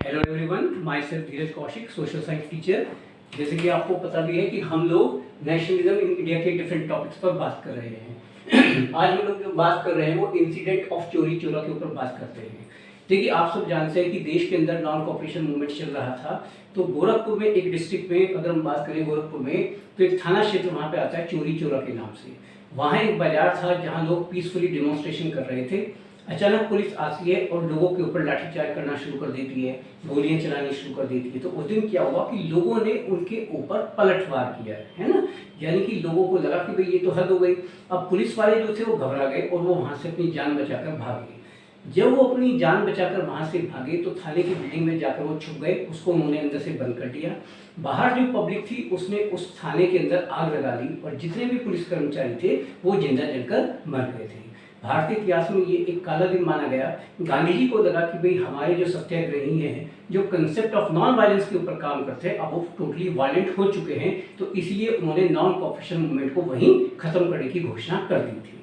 Hello everyone, my self Dheeraj Kaushik, social science teacher. जैसे कि आपको पता भी है कि हम लोग नेशनलिज्म इन इंडिया के डिफरेंट टॉपिक्स पर बात कर रहे हैं। आज हम लोग जो बात कर रहे हैं वो इंसिडेंट ऑफ चोरी चोरा के ऊपर बात करते हैं। देखिए, आप सब जानते हैं कि देश के अंदर नॉन कॉपरेशन मूवमेंट चल रहा था। तो गोरखपुर में एक डिस्ट्रिक्ट में अगर हम बात करें गोरखपुर में, तो एक थाना क्षेत्र वहाँ पे आता है चोरी चोरा के नाम से। वहाँ एक बाजार था जहाँ लोग पीसफुली डेमोन्स्ट्रेशन कर रहे थे। अचानक पुलिस आती है और लोगों के ऊपर लाठीचार्ज करना शुरू कर देती है, गोलियां चलानी शुरू कर देती है। तो उस दिन क्या हुआ कि लोगों ने उनके ऊपर पलटवार किया है ना, यानी कि लोगों को लगा कि भाई ये तो हद हो गई। अब पुलिस वाले जो थे वो घबरा गए और वो वहां से अपनी जान बचाकर भागे। जब वो अपनी जान बचाकर वहां से भागे तो थाने की बिल्डिंग में जाकर वो छुप गए। उसको उन्होंने अंदर से बंद कर दिया। बाहर जो पब्लिक थी उसने उस थाने के अंदर आग लगा दी और जितने भी पुलिस कर्मचारी थे वो जिंदा जलकर मर गए थे। भारतीय इतिहास में ये एक काला दिन माना गया। गांधी जी को लगा कि भाई हमारे जो सत्याग्रही हैं, जो कंसेप्ट ऑफ नॉन वायलेंस के ऊपर काम करते हैं, अब वो टोटली वायलेंट हो चुके हैं। तो इसलिए उन्होंने नॉन कॉपरेशन मूवमेंट को वहीं खत्म करने की घोषणा कर दी थी।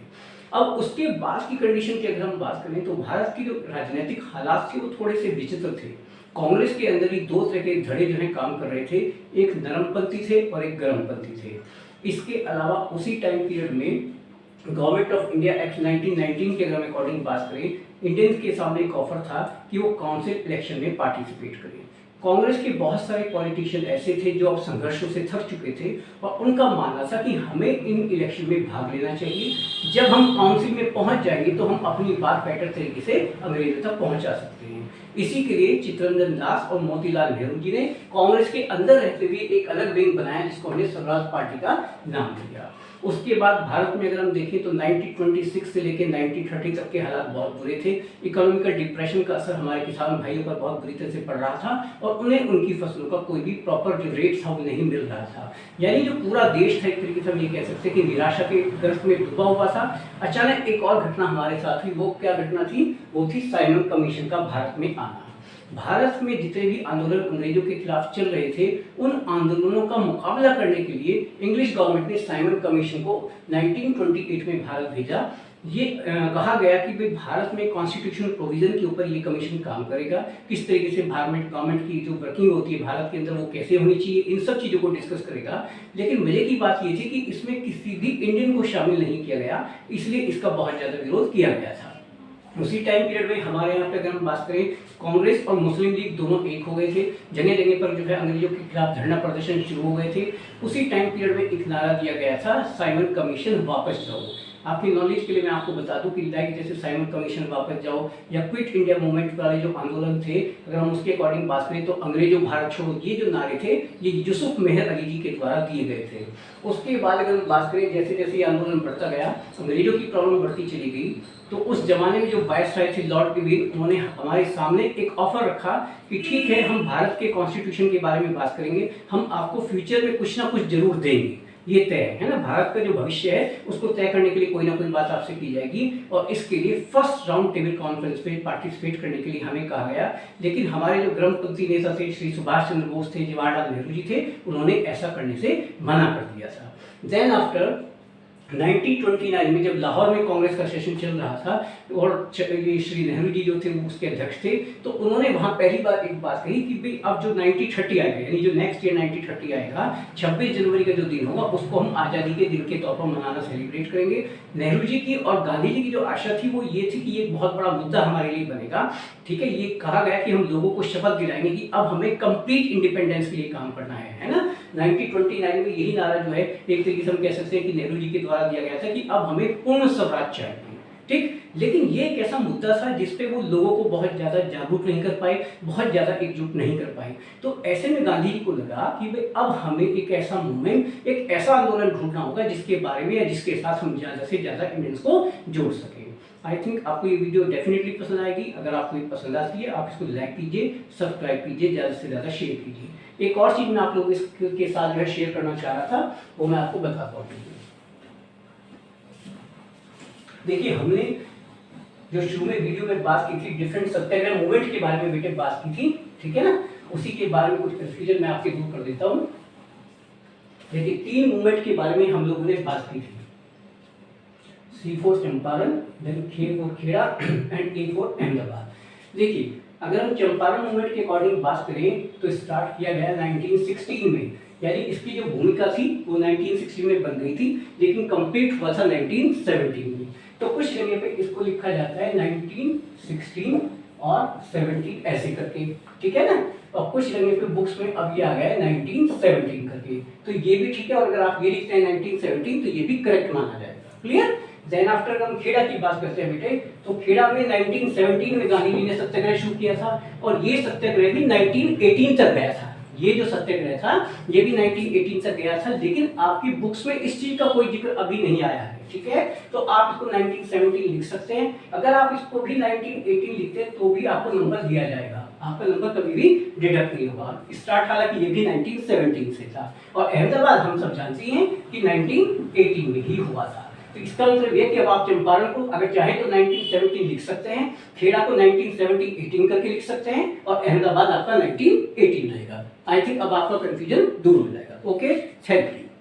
अब उसके बाद की कंडीशन की अगर हम बात करें तो भारत की जो राजनीतिक हालात थे वो थोड़े से विचित्र थे। कांग्रेस के अंदर ही दो तरह के धड़े जो है काम कर रहे थे, एक नरमपंथी थे और एक गर्मपंथी थे। इसके अलावा उसी टाइम पीरियड में गवर्नमेंट ऑफ इंडिया एक्ट 1919 के अगर अकॉर्डिंग बात करें, इंडियंस के सामने एक ऑफर था कि वो काउंसिल इलेक्शन में पार्टिसिपेट करें। कांग्रेस के बहुत सारे पॉलिटिशियन ऐसे थे जो अब संघर्षों से थक चुके थे और उनका मानना था कि हमें इन इलेक्शन में भाग लेना चाहिए। जब हम काउंसिल में पहुंच जाएंगे तो हम अपनी बात बेटर तरीके से अंग्रेजों तक पहुंचा सकते हैं। इसी के लिए चित्तरंजन दास और मोतीलाल नेहरू जी ने कांग्रेस के अंदर रहते हुए एक अलग विंग बनाया जिसको हमने स्वराज पार्टी का नाम दिया। उसके बाद भारत में अगर हम देखें तो 1926 से लेकर 1930 तक के हालात बहुत बुरे थे। इकोनॉमिकल डिप्रेशन का असर हमारे किसान भाइयों पर बहुत बुरी तरह से पड़ रहा था और उन्हें उनकी फसलों का कोई भी प्रॉपर जो रेट था वो नहीं मिल रहा था। यानी जो पूरा देश था एक तरीके से हम ये कह सकते हैं कि निराशा के ग्रस्त में डूबा हुआ था। अचानक एक और घटना हमारे साथ हुई। वो क्या घटना थी? वो थी साइमन कमीशन का भारत में आना। भारत में जितने भी आंदोलन अंग्रेजों के खिलाफ चल रहे थे, उन आंदोलनों का मुकाबला करने के लिए इंग्लिश गवर्नमेंट ने साइमन कमीशन को 1928 में भारत भेजा। ये कहा गया कि भाई भारत में कॉन्स्टिट्यूशनल प्रोविजन के ऊपर ये कमीशन काम करेगा, किस तरीके से गवर्नमेंट की जो वर्किंग होती है भारत के अंदर वो कैसे होनी चाहिए, इन सब चीज़ों को डिस्कस करेगा। लेकिन मजे की बात ये थी कि इसमें किसी भी इंडियन को शामिल नहीं किया गया, इसलिए इसका बहुत ज़्यादा विरोध किया गया था। उसी टाइम पीरियड में हमारे यहाँ पे अगर हम बात करें, कांग्रेस और मुस्लिम लीग दोनों एक हो गए थे। जगह जगह पर जो है अंग्रेजों के खिलाफ धरना प्रदर्शन शुरू हो गए थे। उसी टाइम पीरियड में एक नारा दिया गया था, साइमन कमीशन वापस जाओ। आपकी नॉलेज के लिए मैं आपको बता दूं कि लाइक जैसे साइमन कमीशन वापस जाओ या क्विट इंडिया मूवमेंट वाले जो आंदोलन थे, अगर हम उसके अकॉर्डिंग बात करें तो अंग्रेजों भारत छोड़ो, ये जो नारे थे ये यूसुफ मेहर अली जी के द्वारा दिए गए थे। उसके बाद अगर हम बात करें जैसे जैसे ये आंदोलन बढ़ता गया, अंग्रेजों की प्रॉब्लम बढ़ती चली गई, तो उस जमाने में जो वायसराय थे लॉर्ड इरविन, उन्होंने हमारे सामने एक ऑफर रखा कि ठीक है, हम भारत के कॉन्स्टिट्यूशन के बारे में बात करेंगे, हम आपको फ्यूचर में कुछ ना कुछ जरूर देंगे। ये तय है ना, भारत का जो भविष्य है उसको तय करने के लिए कोई ना कोई बात आपसे की जाएगी और इसके लिए फर्स्ट राउंड टेबल कॉन्फ्रेंस पे पार्टिसिपेट करने के लिए हमें कहा गया। लेकिन हमारे जो गर्मपंथी नेता थे, श्री सुभाष चंद्र बोस थे, जवाहरलाल नेहरू जी थे, उन्होंने ऐसा करने से मना कर दिया था। देन आफ्टर 1929 में जब लाहौर में कांग्रेस का सेशन चल रहा था और ये श्री नेहरू जी जो थे वो उसके अध्यक्ष थे, तो उन्होंने वहां पहली बार एक बात कही कि भाई अब जो 1930 आएगा, यानी जो नेक्स्ट ईयर 1930 आएगा, 26 जनवरी का जो दिन होगा उसको हम आज़ादी के दिन के तौर पर मनाना सेलिब्रेट करेंगे। नेहरू जी की और गांधी जी की जो आशा थी वो ये थी कि ये बहुत बड़ा मुद्दा हमारे लिए बनेगा। ठीक है, ये कहा गया कि हम लोगों को शपथ दिलाएंगे कि अब हमें कंप्लीट इंडिपेंडेंस के लिए काम करना है ना। 1929 में यही नारा जो है एक तरीके से हम कह सकते हैं कि नेहरू जी के द्वारा दिया गया था कि अब हमें पूर्ण स्वराज चाहिए। ठीक, लेकिन ये एक ऐसा मुद्दा था जिसपे वो लोगों को बहुत ज्यादा जागरूक नहीं कर पाए, बहुत ज्यादा एकजुट नहीं कर पाए। तो ऐसे में गांधी जी को लगा कि भाई अब हमें एक ऐसा मूवमेंट, एक ऐसा आंदोलन ढूंढना होगा जिसके बारे में या जिसके साथ हम ज्यादा से ज्यादा इंडियंस को जोड़ सके। आई थिंक आपको ये वीडियो डेफिनेटली पसंद आएगी। अगर आपको ये पसंद आती है आप इसको लाइक कीजिए, सब्सक्राइब कीजिए, ज़्यादा से ज़्यादा शेयर कीजिए। एक और चीज़ मैं आप लोगों के साथ जो है शेयर करना चाह रहा था, वो मैं आपको बताता हूँ। देखिए, हमने जो शुरू में वीडियो में बात की थी डिफरेंट सत्याग्रह मूवमेंट के बारे में बेटे बात की थी, ठीक है ना, उसी के बारे में कुछ कंफ्यूजन मैं आपके दूर कर देता हूँ। देखिए, 3 मूवमेंट के बारे में हम लोगों ने बात की थी, C for Champaran, then K for Kheda and A for Ahmedabad. देखिए, अगर हम चंपारण मूवमेंट के अकॉर्डिंग बात करें तो स्टार्ट किया गया 1916 में, यानी इसकी जो भूमिका थी वो 1916 में बन गई थी, लेकिन कंप्लीट हुआ था 1917 में। तो कुछ जगह पे इसको लिखा जाता है 1916 और 17 ऐसे करके, ठीक है ना। और कुछ जगह पे बुक्स में अब ये आ गया है 1917 करके, तो ये भी ठीक है। और अगर आप ये लिखते हैं 1917 तो ये भी करेक्ट माना जाएगा। क्लियर। देन आफ्टर हम खेड़ा की बात करते हैं बेटे, तो खेड़ा में 1917 में गांधी जी ने सत्याग्रह शुरू किया था, और ये सत्याग्रह भी 1918 तक गया था। ये जो सत्याग्रह था ये भी 1918 तक गया था, लेकिन आपकी बुक्स में इस चीज का कोई जिक्र अभी नहीं आया है, ठीक है। तो आप इसको 1917 लिख सकते हैं। अगर आप इसको भी 1918 लिखते हैं तो भी आपको नंबर दिया जाएगा, आपका नंबर कभी भी डिडक्ट नहीं होगा। स्टार्ट हालांकि ये भी 1917 से था, और अहमदाबाद हम सब जानते हैं कि 1918 में ही हुआ था। तो इसका मतलब ये कि अब आप चंपारण को अगर चाहे तो 1917 लिख सकते हैं, खेड़ा को 1917-18 करके लिख सकते हैं, और अहमदाबाद आपका 1918 रहेगा। आई थिंक अब आपका कंफ्यूजन दूर हो जाएगा। Okay, thank you.